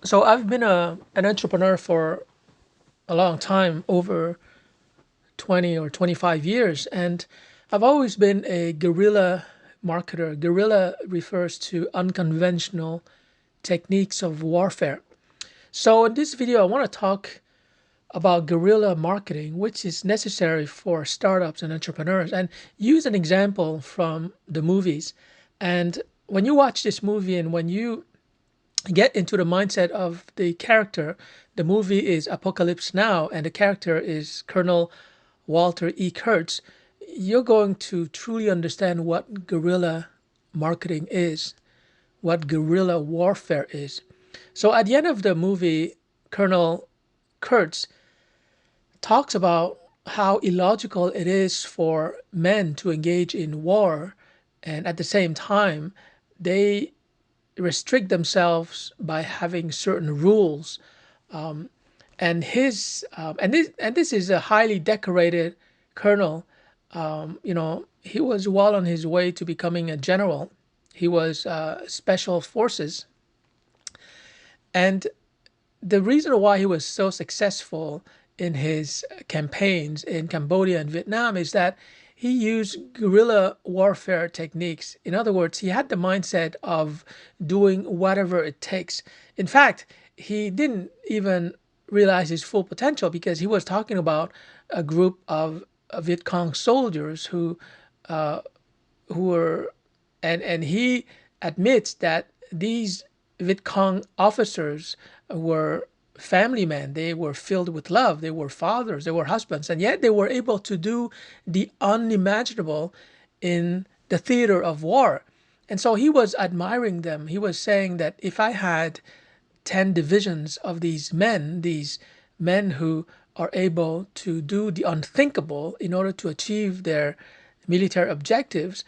So I've been an entrepreneur for a long time, over 20 or 25 years, and I've always been a guerrilla marketer. Guerrilla refers to unconventional techniques of warfare. So in this video, I want to talk about guerrilla marketing, which is necessary for startups and entrepreneurs, and use an example from the movies. And when you watch this movie and when you get into the mindset of the character. The movie is Apocalypse Now, and the character is Colonel Walter E. Kurtz. You're going to truly understand what guerrilla marketing is, what guerrilla warfare is. So at the end of the movie, Colonel Kurtz talks about how illogical it is for men to engage in war, and at the same time, they restrict themselves by having certain rules. And this is a highly decorated colonel. He was well on his way to becoming a general. He was special forces, and the reason why he was so successful in his campaigns in Cambodia and Vietnam is that he used guerrilla warfare techniques. In other words, he had the mindset of doing whatever it takes. In fact, he didn't even realize his full potential because he was talking about a group of Viet Cong soldiers who were, and he admits that these Viet Cong officers were family men. They were filled with love. They were fathers. They were husbands. And yet they were able to do the unimaginable in the theater of war. And so he was admiring them. He was saying that if I had 10 divisions of these men who are able to do the unthinkable in order to achieve their military objectives,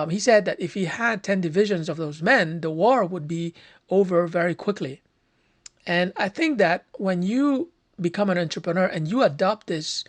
he said that if he had 10 divisions of those men, the war would be over very quickly. And I think that when you become an entrepreneur and you adopt this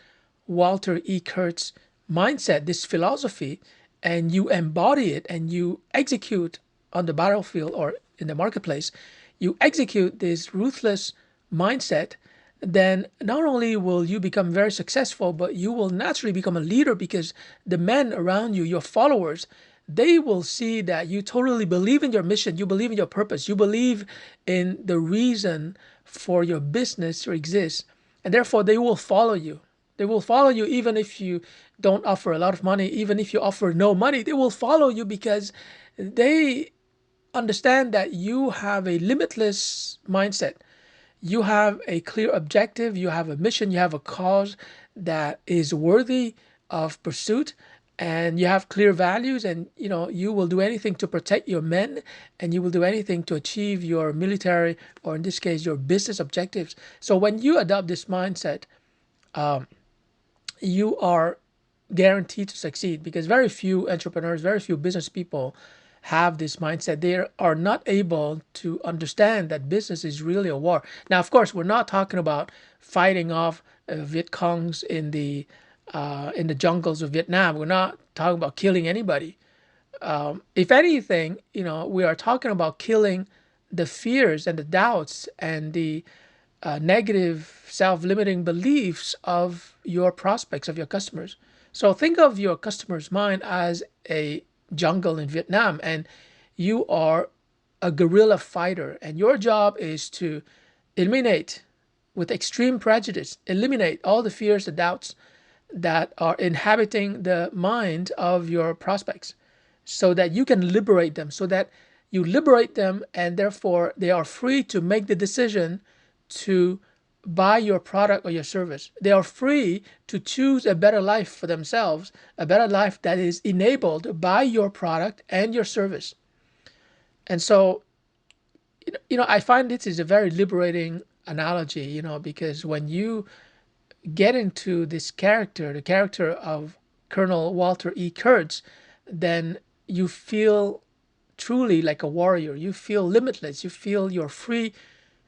Walter E. Kurtz mindset, this philosophy, and you embody it and you execute on the battlefield or in the marketplace, you execute this ruthless mindset, then not only will you become very successful, but you will naturally become a leader because the men around you, your followers, they will see that you totally believe in your mission, you believe in your purpose, you believe in the reason for your business to exist, and therefore they will follow you. They will follow you even if you don't offer a lot of money, even if you offer no money, they will follow you because they understand that you have a limitless mindset. You have a clear objective, you have a mission, you have a cause that is worthy of pursuit, and you have clear values, and you will do anything to protect your men, and you will do anything to achieve your military, or in this case your business objectives. So when you adopt this mindset, you are guaranteed to succeed because very few entrepreneurs, very few business people have this mindset. They are not able to understand that business is really a war. Now, of course, we're not talking about fighting off Viet Congs in the jungles of Vietnam. We're not talking about killing anybody. If anything, we are talking about killing the fears and the doubts and the negative self-limiting beliefs of your prospects, of your customers. So think of your customer's mind as a jungle in Vietnam, and you are a guerrilla fighter, and your job is to eliminate, with extreme prejudice, eliminate all the fears, the doubts that are inhabiting the mind of your prospects so that you can liberate them, so that you liberate them and therefore they are free to make the decision to buy your product or your service. They are free to choose a better life for themselves, a better life that is enabled by your product and your service. And so, I find this is a very liberating analogy, because when you get into this character, the character of Colonel Walter E. Kurtz, then you feel truly like a warrior. You feel limitless. You feel you're free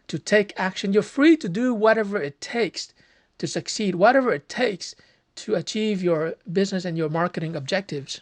to take action. You're free to do whatever it takes to succeed, whatever it takes to achieve your business and your marketing objectives.